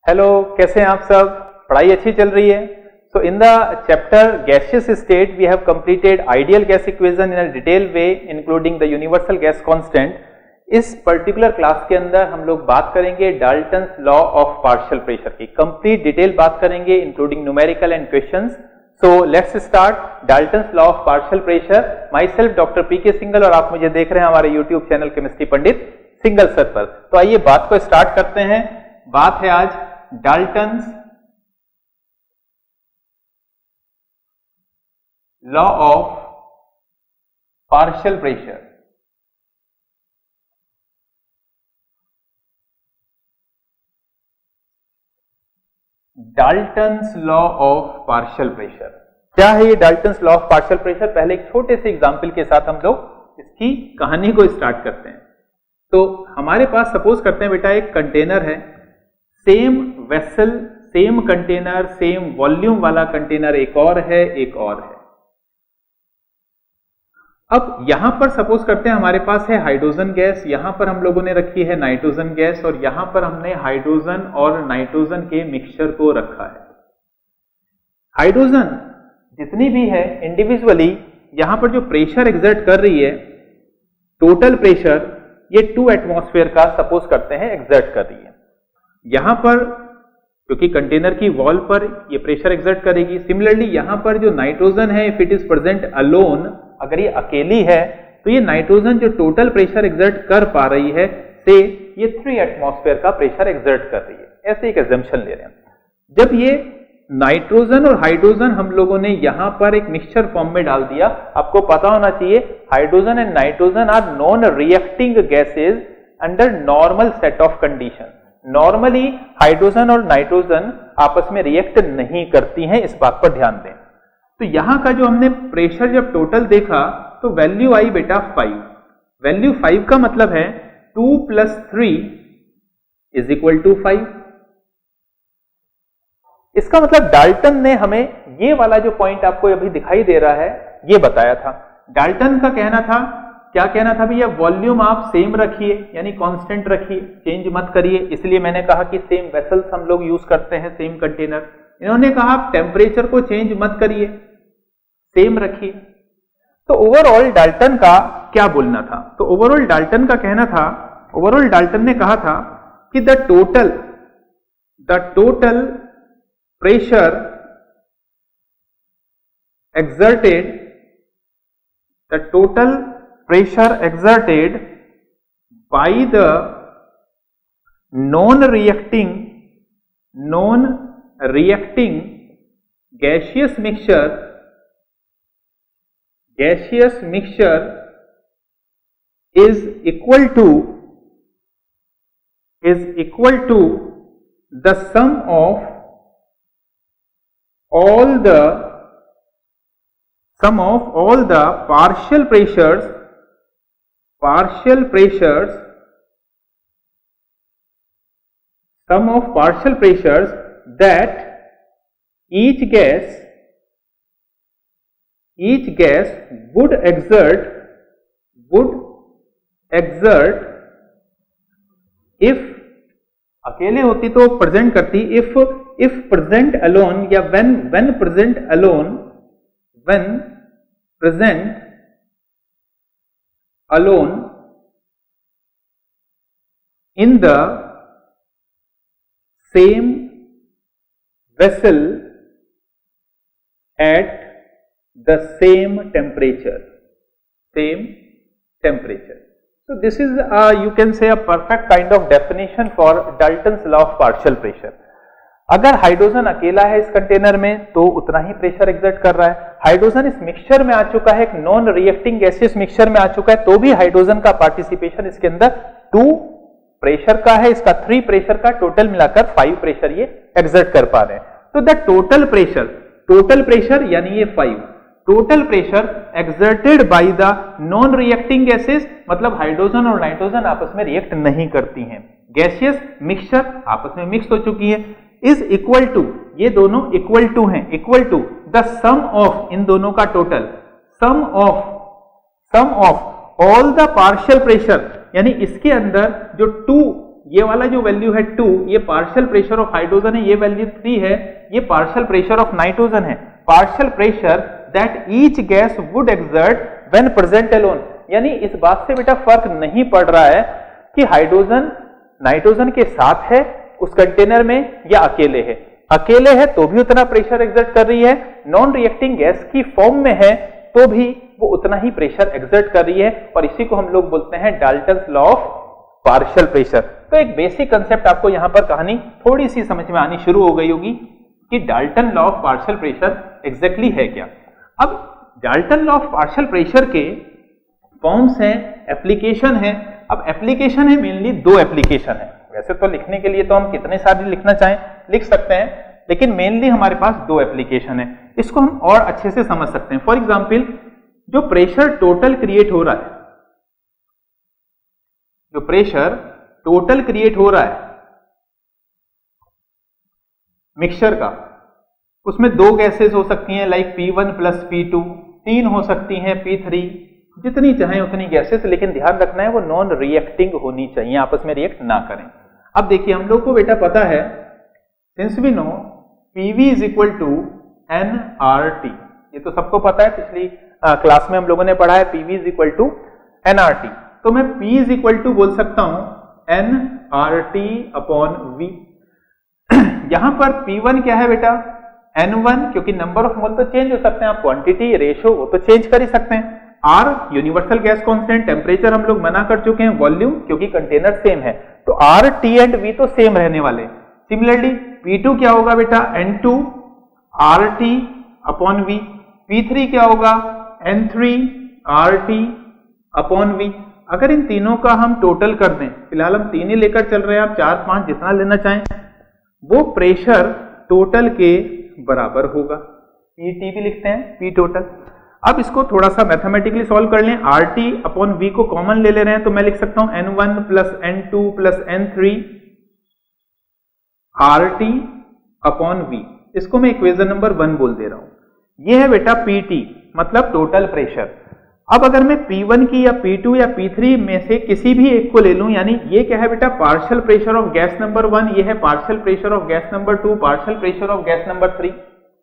Hello, कैसे हैं आप सब? पढ़ाई अच्छी चल रही है? So in the chapter gaseous state we have completed ideal gas equation in a detail way including the universal gas constant. इस पर्टिकुलर क्लास के अंदर हम लोग बात करेंगे Dalton's law of partial pressure की। कंप्लीट डिटेल बात करेंगे including numerical and questions. So let's start Dalton's law of partial pressure. Myself doctor PK Singhal और आप मुझे देख रहे हैं हमारे यूट्यूब चैनल केमिस्ट्री पंडित सिंगल सर पर। तो आइए बात को स्टार्ट करते हैं। बात है आज Dalton's law of partial pressure. Dalton's law of partial pressure क्या है? ये Dalton's law of partial pressure, पहले एक छोटे से एग्जांपल के साथ हम लोग इसकी कहानी को स्टार्ट करते हैं। तो हमारे पास सपोज करते हैं बेटा एक कंटेनर है, same vessel, same container, same volume वाला कंटेनर एक और है, एक और है। अब यहां पर सपोज करते हैं हमारे पास है हाइड्रोजन गैस, यहां पर हम लोगों ने रखी है नाइट्रोजन गैस और यहां पर हमने हाइड्रोजन और नाइट्रोजन के मिक्सचर को रखा है। हाइड्रोजन जितनी भी है इंडिविजुअली यहां पर जो प्रेशर एक्सर्ट कर रही है, टोटल प्रेशर ये 2 एटमॉस्फेयर का सपोज करते हैं एक्सर्ट कर रही है। यहां पर क्योंकि कंटेनर की वॉल पर ये प्रेशर एक्सर्ट करेगी। सिमिलरली यहां पर जो नाइट्रोजन है, if it is present alone, अगर ये अकेली है तो ये नाइट्रोजन जो टोटल प्रेशर एक्सर्ट कर पा रही है से ये 3 एटमॉस्फेयर का प्रेशर एक्सर्ट कर रही है। ऐसे एक एजम्पशन ले रहे हैं। जब ये नाइट्रोजन और हाइड्रोजन हम लोगों ने यहां पर एक मिक्सचर फॉर्म में डाल दिया, आपको पता होना चाहिए hydrogen and nitrogen are non reacting gases under normal set of condition. Normally hydrogen और नाइट्रोजन आपस में रिएक्ट नहीं करती हैं, इस बात पर ध्यान दें। तो यहां का जो हमने प्रेशर जब टोटल देखा तो वैल्यू आई बेटा 5। वैल्यू 5 का मतलब है 2 + 3 = 5। इसका मतलब डाल्टन ने हमें ये वाला जो पॉइंट आपको अभी दिखाई दे रहा है ये बताया था। डाल्टन का कहना था, क्या कहना था भैया? वॉल्यूम आप सेम रखिए, यानी कांस्टेंट रखिए, चेंज मत करिए। इसलिए मैंने कहा कि सेम वेसल्स हम लोग यूज करते हैं, सेम कंटेनर। इन्होंने कहा टेम्परेचर को चेंज मत करिए, सेम रखिए। तो ओवरऑल डाल्टन का क्या बोलना था? तो ओवरऑल डाल्टन का कहना था, ओवरऑल डाल्टन ने कहा था कि the total pressure exerted, the total pressure exerted by the non-reacting gaseous mixture is equal to the sum of all the partial pressures that each gas would exert if अकेले होती तो present करती, if present alone या when present alone in the same vessel at the same temperature. So this is you can say a perfect kind of definition for Dalton's law of partial pressure. अगर hydrogen अकेला है इस container में तो उतना ही pressure exert कर रहा है। हाइड्रोजन इस मिक्सचर में आ चुका है, एक नॉन रिएक्टिंग गैसियस मिक्सचर में आ चुका है, तो भी हाइड्रोजन का पार्टिसिपेशन इसके अंदर 2 प्रेशर का है, इसका 3 प्रेशर का, टोटल मिलाकर 5 प्रेशर ये एक्सर्ट कर पा रहे हैं। तो द टोटल प्रेशर यानी ये 5 total pressure exerted by the non reacting gases, मतलब हाइड्रोजन और नाइट्रोजन आपस में रिएक्ट नहीं करती हैं, गैसियस मिक्सचर आपस में मिक्स हो चुकी है, इज इक्वल टू, ये दोनों इक्वल टू हैं, equal to the sum of, इन दोनों का total, sum of all the partial pressure, यानी इसके अंदर जो 2 ये वाला जो वैल्यू है 2, ये पार्शियल प्रेशर ऑफ हाइड्रोजन है, ये वैल्यू 3 है, ये पार्शियल प्रेशर ऑफ नाइट्रोजन है, partial pressure that each gas would exert when present alone. यानी इस बात से बेटा फर्क नहीं पड़ रहा है कि हाइड्रोजन नाइट्रोजन के साथ है उस कंटेनर में या अकेले है। अकेले है तो भी उतना प्रेशर एक्सर्ट कर रही है, नॉन रिएक्टिंग गैस की फॉर्म में है तो भी वो उतना ही प्रेशर एक्सर्ट कर रही है, और इसी को हम लोग बोलते हैं Dalton's law of partial pressure. तो एक बेसिक कंसेप्ट आपको यहां पर कहानी थोड़ी सी समझ में आनी शुरू हो गई होगी कि Dalton law of partial pressure exactly है क्या। अब Dalton law of partial pressure के फॉर्म्स हैं, एप्लीकेशन है। अब एप्लीकेशन है, मेनली 2 एप्लीकेशन है। वैसे तो लिखने के लिए तो हम कितने सारे लिखना चाहें लिख सकते हैं, लेकिन मेनली हमारे पास 2 एप्लीकेशन है। इसको हम और अच्छे से समझ सकते हैं। फॉर एग्जांपल, जो प्रेशर टोटल क्रिएट हो रहा है, जो प्रेशर टोटल क्रिएट हो रहा है मिक्सचर का, उसमें 2 गैसेस हो सकती हैं लाइक P1 प्लस P2, 3 हो सकती हैं P3, जितनी चाहें उतनी गैसेस, लेकिन ध्यान रखना है वो नॉन रिएक्टिंग होनी चाहिए, आपस में रिएक्ट ना करें। अब देखिए, हम लोग को बेटा पता है, since we know PV is equal to nRT, ये तो सबको पता है, पिछली क्लास में हम लोगों ने पढ़ा है PV is equal to nRT। तो मैं P इज इक्वल टू बोल सकता हूं nRT अपॉन V। यहां पर P1 क्या है बेटा, N1, क्योंकि नंबर ऑफ मोल तो चेंज हो सकते हैं, आप क्वांटिटी रेशो वो तो चेंज कर ही सकते हैं। R universal gas constant, temperature हम लोग मना कर चुके हैं, वॉल्यूम क्योंकि कंटेनर सेम है, तो R, T एंड V तो सेम रहने वाले। सिमिलरली P2 क्या होगा बेटा, N2 RT upon V। P3 क्या होगा, N3 RT अपॉन V। अगर इन तीनों का हम टोटल कर दें, फिलहाल हम 3 ही लेकर चल रहे हैं, आप 4, 5 जितना लेना चाहें, वो प्रेशर टोटल के बराबर होगा। PT भी लिखते हैं, P टोटल। अब इसको थोड़ा सा मैथमेटिकली सॉल्व कर लें। RT अपॉन V को कॉमन ले रहे हैं, तो मैं लिख सकता हूं N1 plus N2 plus N3 RT upon V। इसको मैं इक्वेशन नंबर 1 बोल दे रहा हूं। ये है बेटा PT, मतलब टोटल प्रेशर। अब अगर मैं P1 की या P2 या P3 में से किसी भी एक को ले लूं, यानी ये क्या है बेटा, partial pressure of gas number 1, ये है partial pressure of gas number 2, partial pressure of gas number 3,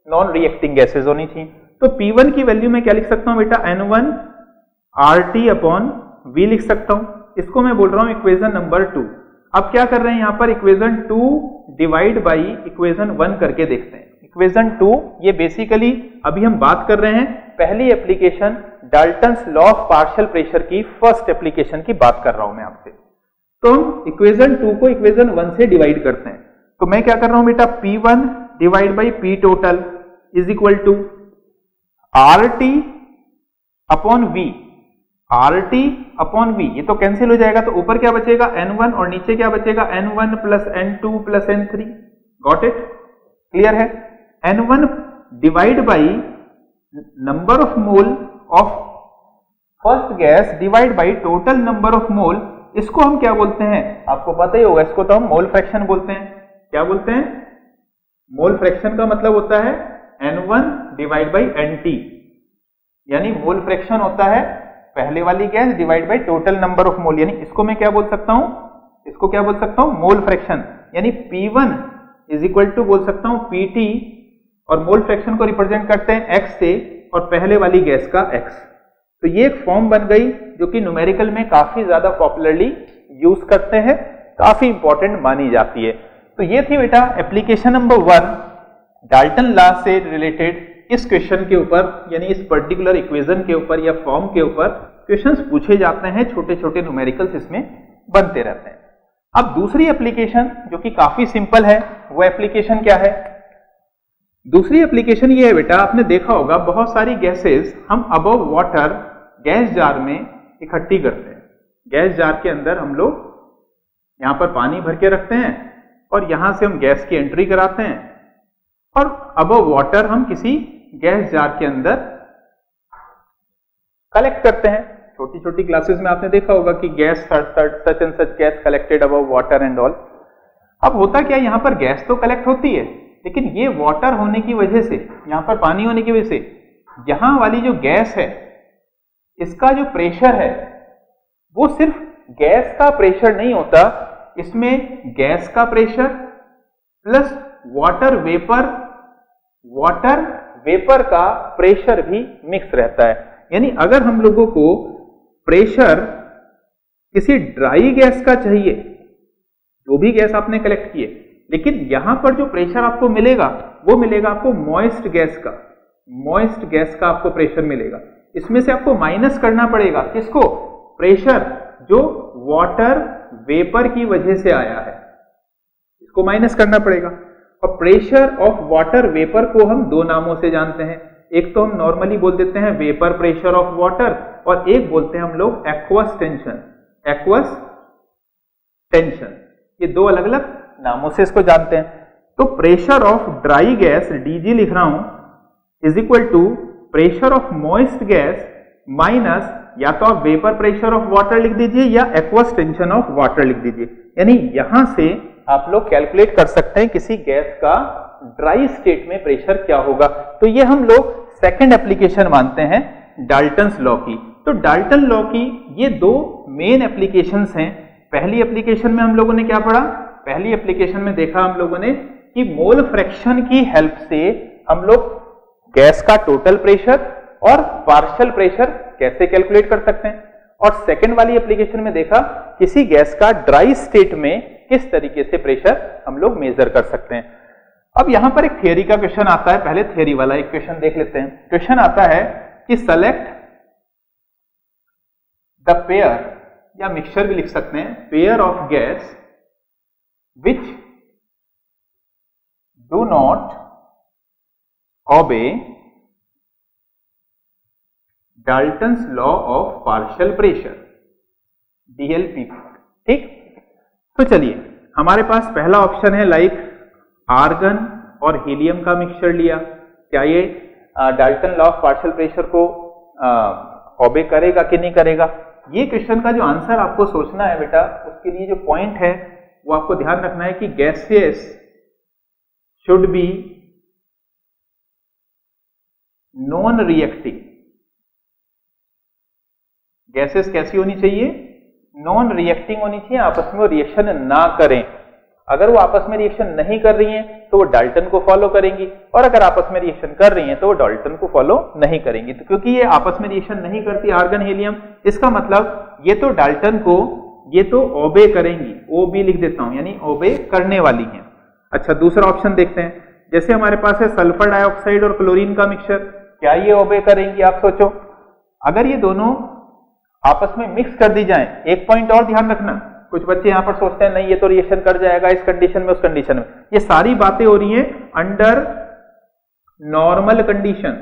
non reacting gases होनी चाहिए। तो P1 की वैल्यू में क्या लिख सकता हूं बेटा, N1 RT अपॉन V लिख सकता हूं। इसको मैं बोल रहा हूं इक्वेशन नंबर 2। अब क्या कर रहे हैं यहां पर, इक्वेशन 2 डिवाइड बाई इक्वेशन 1 करके देखते हैं। इक्वेशन 2, ये बेसिकली अभी हम बात कर रहे हैं पहली application Dalton's law of partial pressure की फर्स्ट एप्लीकेशन की बात कर रहा हूं मैं आपसे। तो हम इक्वेशन 2 को इक्वेशन 1 से डिवाइड करते हैं। तो मैं क्या कर रहा हूं बेटा, P1 divide by P total is equal to RT upon V। RT upon V, ये तो कैंसिल हो जाएगा, तो ऊपर क्या बचेगा, N1, और नीचे क्या बचेगा, N1 plus N2 plus N3। Got it, clear है। N1 divide by number of mole of first gas divide by total number of मोल, इसको हम क्या बोलते हैं, आपको पता ही होगा, इसको तो हम मोल फ्रैक्शन बोलते हैं। क्या बोलते हैं, मोल फ्रैक्शन का मतलब होता है N1 डिवाइड बाई NT, यानी मोल फ्रैक्शन होता है पहले वाली gas divide by total number of मोल, यानी इसको मैं क्या बोल सकता हूं, इसको क्या बोल सकता हूं, मोल फ्रैक्शन। यानी P1 इज इक्वल टू बोल सकता हूं PT, और मोल फ्रैक्शन को रिप्रेजेंट करते हैं X से, और पहले वाली गैस का X। तो ये एक फॉर्म बन गई जो कि न्यूमेरिकल में काफी ज्यादा पॉपुलरली यूज करते हैं, काफी इंपॉर्टेंट मानी जाती है। तो ये थी बेटा एप्लीकेशन नंबर 1 डाल्टन लॉ से रिलेटेड। इस क्वेश्चन के ऊपर, यानी इस पर्टिकुलर इक्वेशन के ऊपर या फॉर्म के ऊपर क्वेश्चंस पूछे जाते हैं, छोटे छोटे न्यूमेरिकल्स इसमें बनते रहते हैं। अब दूसरी एप्लीकेशन जो कि काफी सिंपल है, वो एप्लीकेशन क्या है, दूसरी एप्लीकेशन ये है बेटा, आपने देखा होगा बहुत सारी गैसेस हम अबव वाटर गैस जार में इकट्ठी करते हैं। गैस जार के अंदर हम लोग यहां पर पानी भर के रखते हैं, और यहां से हम गैस की एंट्री कराते हैं, और अबव वाटर हम किसी गैस जार के अंदर कलेक्ट करते हैं। छोटी छोटी क्लासेस में आपने देखा होगा कि gas such and such gas collected above water and all. अब होता क्या, यहां पर गैस तो कलेक्ट होती है, लेकिन ये वाटर होने की वजह से, यहां पर पानी होने की वजह से, यहां वाली जो गैस है इसका जो प्रेशर है वो सिर्फ गैस का प्रेशर नहीं होता, इसमें गैस का प्रेशर प्लस वाटर वेपर का प्रेशर भी मिक्स रहता है। यानी अगर हम लोगों को प्रेशर किसी ड्राई गैस का चाहिए, जो भी गैस आपने कलेक्ट किए, लेकिन यहां पर जो प्रेशर आपको मिलेगा वो मिलेगा आपको मॉइस्ट गैस का आपको प्रेशर मिलेगा। इसमें से आपको माइनस करना पड़ेगा किसको? प्रेशर जो वाटर वेपर की वजह से आया है, इसको माइनस करना पड़ेगा। और प्रेशर ऑफ वाटर वेपर को हम दो नामों से जानते हैं, एक तो हम नॉर्मली बोल देते हैं वेपर प्रेशर ऑफ वाटर, और एक बोलते हैं हम लोग एक्वस टेंशन। ये दो अलग अलग नामों से इसको जानते हैं। तो pressure of dry gas DG लिख रहा हूं is equal to pressure of moist gas minus या तो आप वेपर प्रेशर ऑफ वाटर लिख दीजिए या एक्वस टेंशन ऑफ वाटर लिख दीजिए। यानी यहां से आप लोग कैलकुलेट कर सकते हैं किसी गैस का ड्राई स्टेट में प्रेशर क्या होगा। तो ये हम लोग सेकंड एप्लीकेशन मानते हैं डाल्टन्स लॉ की। तो डाल्टन लॉ की ये दो मेन एप्लीकेशंस हैं। पहली एप्लीकेशन में हम लोगों ने क्या पढ़ा? पहली एप्लीकेशन में देखा हम लोगों ने कि मोल फ्रैक्शन की हेल्प से हम लोग गैस का टोटल प्रेशर और पार्शियल प्रेशर कैसे कैलकुलेट कर सकते हैं। और सेकंड वाली एप्लीकेशन में देखा किसी गैस का ड्राई स्टेट में किस तरीके से प्रेशर हम लोग मेजर कर सकते हैं। अब यहां पर एक थियरी का क्वेश्चन आता है, पहले थियरी वाला एक क्वेश्चन देख लेते हैं। क्वेश्चन आता है कि सेलेक्ट द पेयर, या मिक्सचर भी लिख सकते हैं, pair of gas which do not obey Dalton's law of partial pressure DLP। ठीक, तो चलिए हमारे पास पहला ऑप्शन है लाइक आर्गन और हीलियम का मिक्सचर लिया। क्या ये Dalton law of partial pressure को ओबे करेगा कि नहीं करेगा? ये क्वेश्चन का जो आंसर आपको सोचना है बेटा, उसके लिए जो पॉइंट है वो आपको ध्यान रखना है कि gases should be non reacting. Gases कैसी होनी चाहिए? नॉन रिएक्टिंग होनी चाहिए, आपस में वो रिएक्शन ना करें। अगर वो आपस में रिएक्शन नहीं कर रही हैं तो वो डाल्टन को फॉलो करेंगी, और अगर आपस में रिएक्शन कर रही हैं तो वो डाल्टन को फॉलो नहीं करेंगी। तो क्योंकि ये आपस में रिएक्शन नहीं करती आर्गन हीलियम, इसका मतलब ये तो डाल्टन को ये तो ओबे करेंगी, OB लिख देता हूं, यानी ओबे करने वाली हैं। अच्छा, दूसरा ऑप्शन देखते हैं। जैसे हमारे पास है सल्फर डाइऑक्साइड और क्लोरीन का मिक्सचर, क्या ये ओबे करेंगी? आप सोचो, अगर ये दोनों आपस में मिक्स कर दी जाएं, एक पॉइंट और ध्यान रखना, कुछ बच्चे यहां पर सोचते हैं नहीं ये तो रिएक्शन कर जाएगा इस कंडीशन में उस कंडीशन में। ये सारी बातें हो रही हैं अंडर नॉर्मल कंडीशन।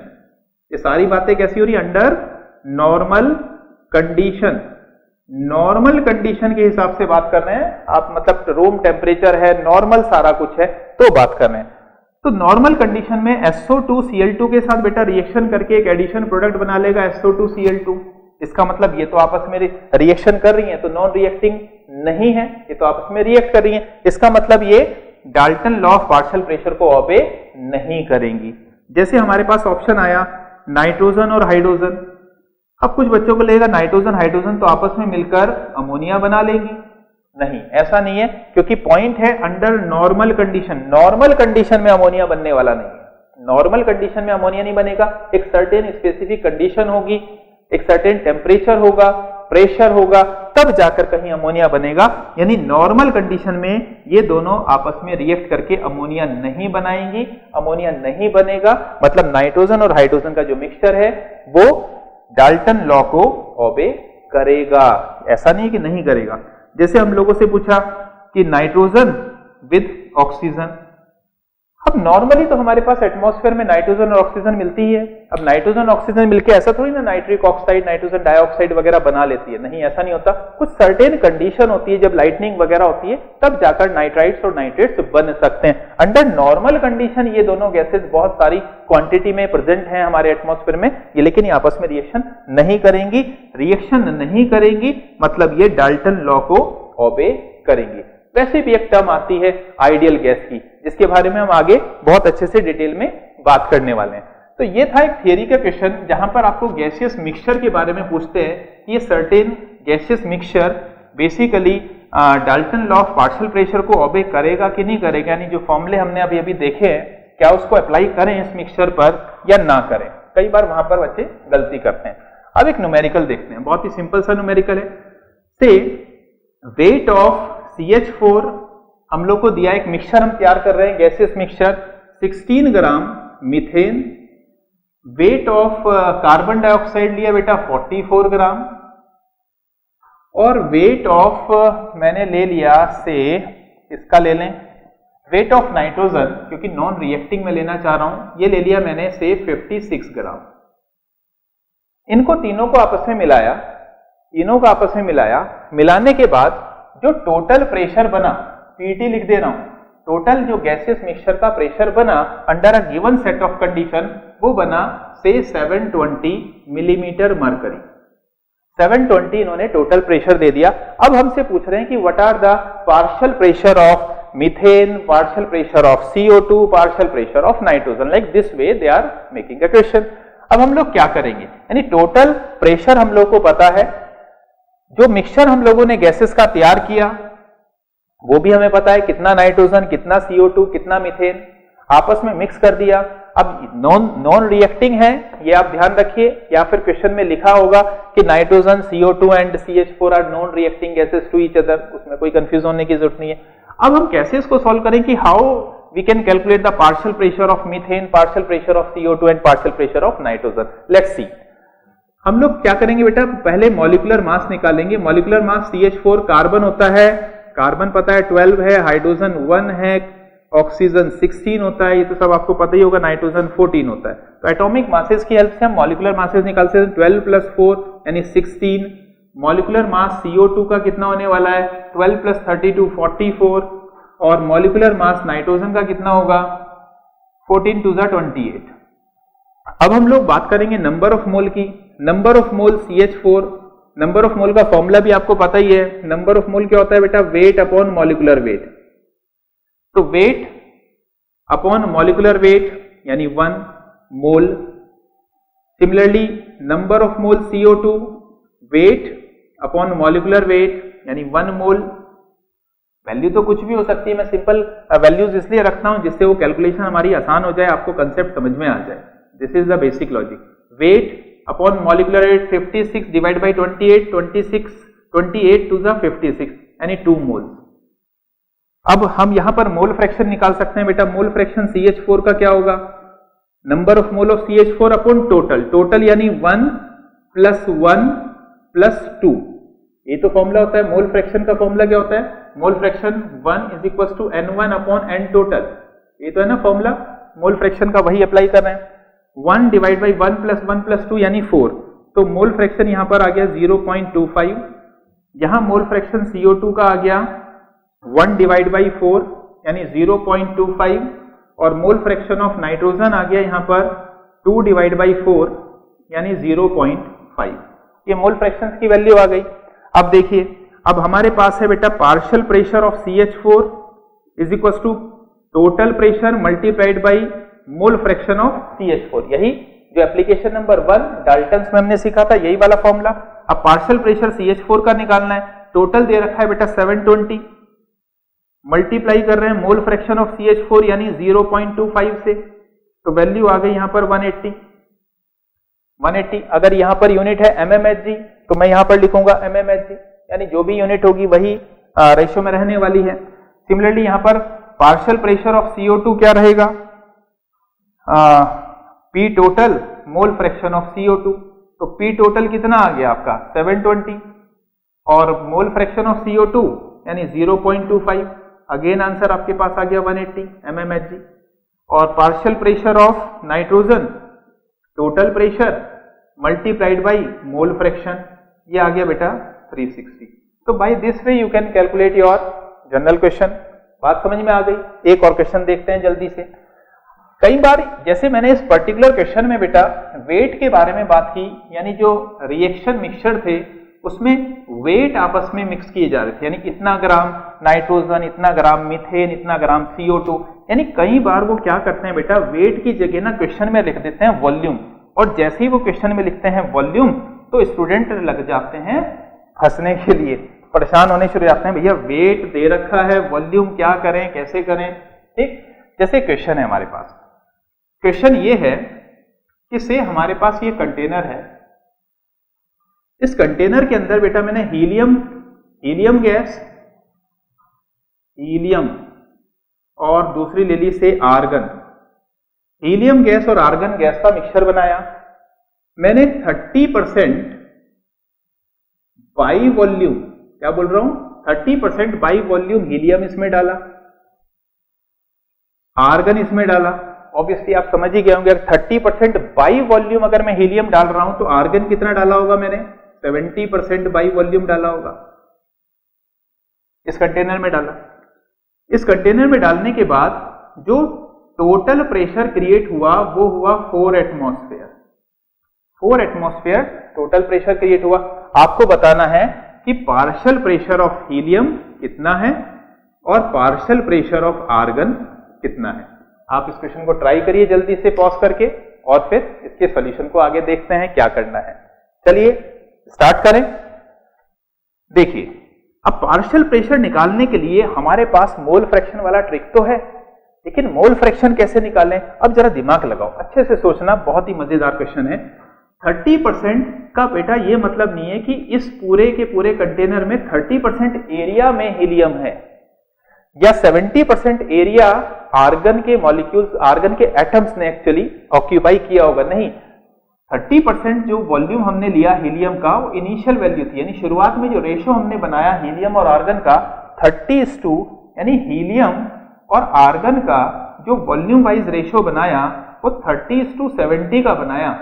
ये सारी बातें कैसी हो रही है? Under normal condition. Normal condition के हिसाब से बात कर रहे हैं आप, मतलब रूम टेम्परेचर है, नॉर्मल सारा कुछ है तो बात कर रहे हैं। तो नॉर्मल कंडीशन में SO2Cl2 के साथ बेटा रिएक्शन करके एक एडिशन प्रोडक्ट बना लेगा SO2Cl2। इसका मतलब ये तो आपस में रिएक्शन कर रही हैं, तो नॉन रिएक्टिंग नहीं है, ये तो आपस में रिएक्ट कर रही हैं। इसका मतलब ये Dalton law of partial pressure को ओबे नहीं करेंगी। जैसे हमारे पास ऑप्शन आया नाइट्रोजन और हाइड्रोजन। अब कुछ बच्चों को लगेगा नाइट्रोजन हाइड्रोजन तो आपस में मिलकर अमोनिया बना लेंगी। नहीं, ऐसा नहीं है, क्योंकि पॉइंट है under normal condition. Normal condition में अमोनिया बनने वाला नहीं है। नॉर्मल कंडीशन में अमोनिया नहीं बनेगा, एक सर्टेन स्पेसिफिक कंडीशन होगी, एक सर्टेन टेम्परेचर होगा, प्रेशर होगा, तब जाकर कहीं अमोनिया बनेगा। यानी नॉर्मल कंडीशन में ये दोनों आपस में रिएक्ट करके अमोनिया नहीं बनाएंगी। अमोनिया नहीं बनेगा मतलब नाइट्रोजन और हाइड्रोजन का जो मिक्सचर है वो डाल्टन लॉ को ओबे करेगा। ऐसा नहीं है कि नहीं करेगा। जैसे हम लोगों से पूछा कि नाइट्रोजन विद ऑक्सीजन, अब नॉर्मली तो हमारे पास एटमॉस्फेयर में नाइट्रोजन और ऑक्सीजन मिलती ही है। अब नाइट्रोजन ऑक्सीजन मिलके ऐसा थोड़ी ना नाइट्रिक ऑक्साइड नाइट्रोजन डाइऑक्साइड वगैरह बना लेती है, नहीं ऐसा नहीं होता। कुछ सर्टेन कंडीशन होती है, जब लाइटनिंग वगैरह होती है तब जाकर नाइट्राइट्स और नाइट्रेट्स बन सकते हैं। अंडर नॉर्मल कंडीशन ये दोनों गैसेस बहुत सारी क्वांटिटी में प्रेजेंट हैं हमारे एटमॉस्फेयर में, ये लेकिन ये आपस में रिएक्शन नहीं करेंगी। रिएक्शन नहीं करेंगी मतलब ये डाल्टन लॉ को ओबे करेंगी। वैसे भी एक टर्म आती है आइडियल गैस की, जिसके बारे में हम आगे बहुत अच्छे से डिटेल में बात करने वाले हैं। तो ये था एक थियरी का क्वेश्चन जहां पर आपको गैसियस मिक्सचर के बारे में पूछते हैं कि ये certain gaseous mixture basically Dalton law of partial pressure को ओबे करेगा कि नहीं करेगा, यानी जो फॉर्मूले हमने अभी अभी देखे हैं क्या उसको अप्लाई करें इस मिक्सचर पर या ना करें। कई बार वहां पर बच्चे गलती करते हैं। अब एक न्यूमेरिकल देखते हैं, बहुत ही सिंपल सा न्यूमेरिकल है। से वेट ऑफ CH4 हम लोग को दिया, एक मिक्सचर हम तैयार कर रहे हैं, gaseous mixture, 16 gram methane. Weight of carbon dioxide लिया बेटा 44 ग्राम, और वेट ऑफ मैंने ले लिया से, इसका ले लें वेट ऑफ नाइट्रोजन, क्योंकि नॉन रिएक्टिंग में लेना चाह रहा हूं, ये ले लिया मैंने से 56 ग्राम। इनको तीनों को आपस में मिलाया, मिलाने के बाद जो टोटल प्रेशर बना, पीटी लिख दे रहा हूं, टोटल जो गैसियस मिक्सचर का प्रेशर बना under a given set of condition, वो बना से 720 मिलीमीटर मरकरी। 720 इन्होंने टोटल प्रेशर दे दिया। अब हमसे पूछ रहे हैं कि what are the partial pressure of methane, partial pressure of CO2, partial pressure of nitrogen. Like this way they are making a question. अब हम लोग क्या करेंगे, यानी टोटल प्रेशर हम लोग को पता है, जो मिक्सचर हम लोगों ने गैसेस का तैयार किया वो भी हमें पता है, कितना नाइट्रोजन, कितना CO2, कितना मीथेन, आपस में मिक्स कर दिया। अब नॉन रिएक्टिंग है, ये आप ध्यान रखिए, या फिर क्वेश्चन में लिखा होगा कि nitrogen, CO2 and CH4 are non reacting gases to each other, उसमें कोई कंफ्यूज होने की जरूरत नहीं है। अब हम कैसे इसको सॉल्व करें कि how we can calculate the partial pressure of methane, partial pressure of CO2 and partial pressure of nitrogen. Let's see. हम लोग क्या करेंगे बेटा, पहले मॉलिक्यूलर मास निकालेंगे। मॉलिक्यूलर मास CH4 कार्बन होता है, कार्बन पता है 12 है, हाइड्रोजन 1 है, ऑक्सीजन 16 होता है, ये तो सब आपको पता ही होगा, नाइट्रोजन 14 होता है। तो एटॉमिक मासेस की हेल्प से हम मॉलिक्यूलर मासेस निकाल सकते हैं। 12 प्लस 4 यानी 16। मॉलिक्यूलर मास CO2 का कितना होने वाला है, 12 प्लस 32 44, और मॉलिक्यूलर मास नाइट्रोजन का कितना होगा, 14 टू 28। अब हम लोग बात करेंगे नंबर ऑफ मोल की। Number of mole CH4, number of मोल का फॉर्मूला भी आपको पता ही है। नंबर ऑफ मोल क्या होता है बेटा, वेट अपॉन मॉलिक्यूलर वेट। तो वेट अपॉन मॉलिक्यूलर वेट यानी 1 mole. Similarly number of mole CO2, weight upon molecular weight यानी 1 मोल। वैल्यू तो कुछ भी हो सकती है, मैं सिंपल वैल्यूज इसलिए रखता हूं जिससे वो कैलकुलेशन हमारी आसान हो जाए, आपको कंसेप्ट समझ में आ जाए। This is the basic logic. Weight upon molecular weight 56 divide by 28, 28 to the 56 यानी 2 मोल्स। अब हम यहां पर मोल फ्रैक्शन निकाल सकते हैं बेटा। मोल फ्रैक्शन CH4 का क्या होगा, number of mole of CH4 upon total. Total यानी 1 प्लस 1 प्लस 2, ये तो फॉर्मूला होता है। मोल फ्रैक्शन का फॉर्मूला क्या होता है, mole fraction 1 is equal to N1 upon N total, ये तो है ना फॉर्मूला। मोल फ्रैक्शन का वही अप्लाई कर रहे हैं। 1 डिवाइड बाई 1 प्लस 2 यानी 4, तो मोल फ्रैक्शन यहां पर आ गया 0.25। यहां मोल फ्रैक्शन CO2 का आ गया 1 डिवाइड बाई 4 यानी 0.25, और मोल फ्रैक्शन ऑफ नाइट्रोजन आ गया यहां पर 2 डिवाइड बाई 4 यानी 0.5। ये मोल फ्रैक्शंस की वैल्यू आ गई। अब देखिए, अब हमारे पास है बेटा partial pressure of CH4 is equal to total pressure multiplied by mole fraction of CH4। यही जो एप्लीकेशन नंबर 1 डाल्टन्स में हमने सीखा था, यही वाला फॉर्मूला। अब पार्शियल प्रेशर CH4 का निकालना है। टोटल दे रखा है बेटा 720, मल्टीप्लाई कर रहे हैं मोल फ्रैक्शन ऑफ CH4 यानी 0.25 से, तो वैल्यू आ गई यहां पर 180। अगर यहां पर यूनिट है mmHg तो मैं यहां पर लिखूंगा mmHg, यानी जो भी यूनिट होगी वही रेशियो में रहने वाली है। सिमिलरली यहां पर पार्शियल प्रेशर ऑफ CO2 क्या रहेगा, P total mole fraction of CO2, तो P टोटल कितना आ गया आपका 720, और मोल फ्रैक्शन ऑफ CO2 यानी 0.25। अगेन आंसर आपके पास आ गया 180 mmHg। और partial pressure of nitrogen, total pressure multiplied by mole fraction, ये आ गया बेटा 360। तो by this way you can calculate your general question. बात समझ में आ गई। एक और क्वेश्चन देखते हैं जल्दी से। कई बार जैसे मैंने इस पर्टिकुलर क्वेश्चन में बेटा वेट के बारे में बात की, यानी जो रिएक्शन मिक्सचर थे उसमें वेट आपस में मिक्स किए जा रहे थे, यानी इतना ग्राम नाइट्रोजन, इतना ग्राम मीथेन, इतना ग्राम CO2। यानी कई बार वो क्या करते हैं बेटा, वेट की जगह ना क्वेश्चन में लिख देते हैं वॉल्यूम, और जैसे ही वो क्वेश्चन में लिखते हैं वॉल्यूम तो स्टूडेंट लग जाते हैं हंसने के लिए। परेशान होने शुरू हो जाते हैं, भैया वेट दे रखा है, वॉल्यूम क्या करें, कैसे करें। ठीक, जैसे क्वेश्चन है हमारे पास, क्वेश्चन ये है कि से हमारे पास ये कंटेनर है, इस कंटेनर के अंदर बेटा मैंने हीलियम गैस, हीलियम और दूसरी ले ली से आर्गन, हीलियम गैस और आर्गन गैस का मिक्सचर बनाया। मैंने 30% बाई वॉल्यूम, क्या बोल रहा हूं, 30% बाई वॉल्यूम हीलियम इसमें डाला, आर्गन इसमें डाला। ऑब्वियसली आप समझ ही गए होंगे, 30% बाई वॉल्यूम अगर मैं हीलियम डाल रहा हूं तो आर्गन कितना डाला होगा मैंने, 70% बाई वॉल्यूम डाला होगा। इस कंटेनर में डाला, इस कंटेनर में डालने के बाद जो टोटल प्रेशर क्रिएट हुआ वो हुआ 4 atmosphere. 4 atmosphere total pressure create हुआ। आपको बताना है कि पार्शियल प्रेशर ऑफ हीलियम कितना है और पार्शियल प्रेशर ऑफ आर्गन कितना है। आप इस क्वेश्चन को ट्राई करिए जल्दी से पॉज करके और फिर इसके सॉल्यूशन को आगे देखते हैं क्या करना है। चलिए स्टार्ट करें। देखिए, अब पार्शियल प्रेशर निकालने के लिए हमारे पास मोल फ्रैक्शन वाला ट्रिक तो है, लेकिन मोल फ्रैक्शन कैसे निकालें, अब जरा दिमाग लगाओ, अच्छे से सोचना, बहुत ही मजेदार क्वेश्चन है। 30% का बेटा ये मतलब नहीं है कि इस पूरे के पूरे कंटेनर में 30% एरिया में हीलियम है या 70% एरिया आर्गन के मॉलिक्यूल्स, आर्गन के एटम्स ने एक्चुअली ऑक्यूपाई किया होगा। नहीं, 30% जो वॉल्यूम हमने लिया हीलियम का वो इनिशियल वैल्यू थी, यानी शुरुआत में जो रेशो हमने बनाया हीलियम और आर्गन का 30:2, यानी हीलियम और आर्गन का जो वॉल्यूम वाइज रेशो बनाया वो 30:70 का बनाया।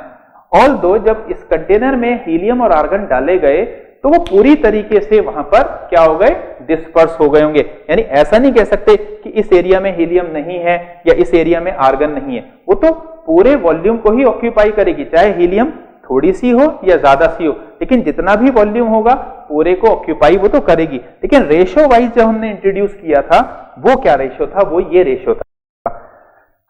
ऑल दो जब इस कंटेनर में हीलियम और आर्गन डाले गए तो वो पूरी तरीके से वहां पर क्या हो गए, डिस्पर्स हो गए होंगे। यानी ऐसा नहीं कह सकते कि इस एरिया में हीलियम नहीं है या इस एरिया में आर्गन नहीं है, वो तो पूरे वॉल्यूम को ही ऑक्यूपाई करेगी, चाहे हीलियम थोड़ी सी हो या ज्यादा सी हो, लेकिन जितना भी वॉल्यूम होगा पूरे को ऑक्यूपाई वो तो करेगी। लेकिन रेशो वाइज जब हमने इंट्रोड्यूस किया था वो क्या रेशो था, वो ये रेशो था।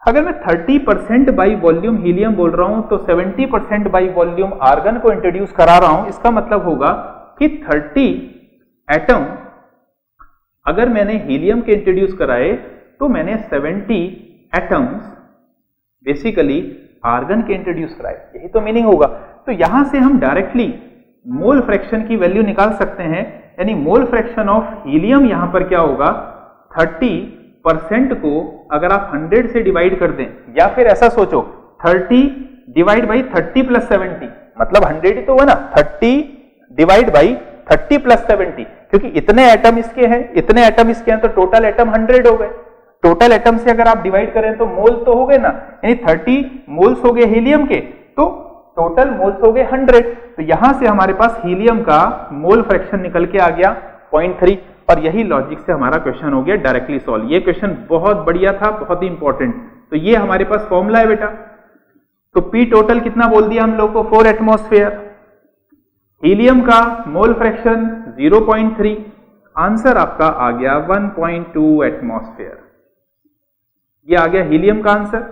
अगर मैं 30% बाई वॉल्यूम हीलियम बोल रहा हूं तो 70% बाई वॉल्यूम आर्गन को इंट्रोड्यूस करा रहा हूं, इसका मतलब होगा कि 30 एटम अगर मैंने हीलियम के इंट्रोड्यूस कराए तो मैंने 70 एटम्स बेसिकली आर्गन के इंट्रोड्यूस कराए, यही तो मीनिंग होगा। तो यहां से हम डायरेक्टली मोल फ्रैक्शन की वैल्यू निकाल सकते हैं, यानी मोल फ्रैक्शन ऑफ हीलियम यहां पर क्या होगा, 30% को अगर आप 100 से डिवाइड कर दें, या फिर ऐसा सोचो 30 डिवाइड बाई 30 प्लस 70, मतलब 100 ही तो हुआ ना, 30 डिवाइड बाई 30 प्लस 70, क्योंकि इतने एटम इसके हैं, इतने एटम इसके हैं, तो टोटल एटम 100 हो गए। टोटल एटम से अगर आप डिवाइड करें तो मोल तो हो गए ना, यानी 30 मोल्स हो गए हीलियम के, तो टोटल मोल्स हो गए 100। तो यहां से हमारे पास हीलियम का मोल फ्रैक्शन निकल के आ गया 0.3, और यही लॉजिक से हमारा क्वेश्चन हो गया डायरेक्टली सॉल्व। ये क्वेश्चन बहुत बढ़िया था, बहुत ही इंपॉर्टेंट। तो ये हमारे पास फॉर्मूला है बेटा। तो पी टोटल कितना बोल दिया हम लोग को, 4 एटमॉस्फेयर। हीलियम का मोल फ्रैक्शन 0.3, आंसर आपका आ गया 1.2 एटमॉस्फेयर। ये आ गया हीलियम का आंसर।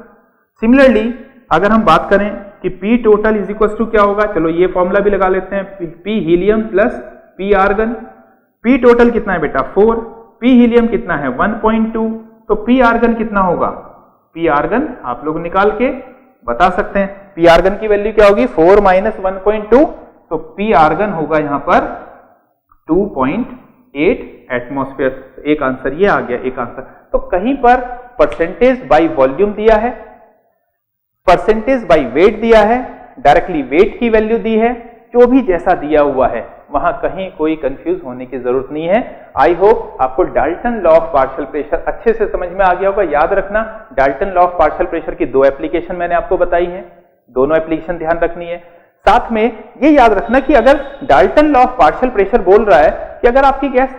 सिमिलरली अगर हम बात करें कि P total is equal to क्या होगा, चलो ये फॉर्मूला भी लगा लेते हैं, P helium plus P argon. P total कितना है बेटा 4, पी हीलियम कितना है 1.2, तो पी आर्गन कितना होगा, पी आर्गन आप लोग निकाल के बता सकते हैं। पी आर्गन की वैल्यू क्या होगी, 4 माइनस 1.2, तो पी आर्गन होगा यहां पर 2.8 एटमॉस्फेयर। एक आंसर ये आ गया, एक आंसर। तो कहीं पर परसेंटेज बाई वॉल्यूम दिया है, परसेंटेज बाई वेट दिया है, डायरेक्टली वेट की वैल्यू दी है, जो भी जैसा दिया हुआ है वहां कहीं कोई कंफ्यूज होने की जरूरत नहीं है। आई होप आपको Dalton law of partial pressure अच्छे से समझ में आ गया होगा। याद रखना, Dalton law of partial pressure की 2 एप्लीकेशन मैंने आपको बताई है, दोनों एप्लीकेशन ध्यान रखनी है। साथ में ये याद रखना कि अगर Dalton law of partial pressure बोल रहा है कि अगर आपकी गैस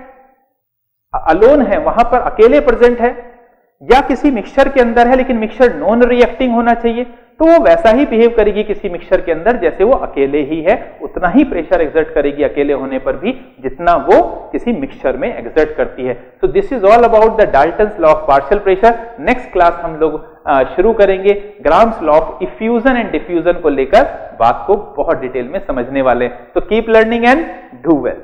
अलोन है, वहां पर अकेले प्रेजेंट है, या किसी मिक्सचर के अंदर है लेकिन मिक्सचर नॉन रिएक्टिंग होना चाहिए, तो वो वैसा ही बिहेव करेगी किसी मिक्सचर के अंदर जैसे वो अकेले ही है, उतना ही प्रेशर एक्सर्ट करेगी अकेले होने पर भी जितना वो किसी मिक्सचर में एक्सर्ट करती है। So this is all about the Dalton's law of partial pressure. Next class हम लोग शुरू करेंगे grams law of effusion and diffusion को लेकर बात को बहुत डिटेल में समझने वाले। तो keep learning and do well.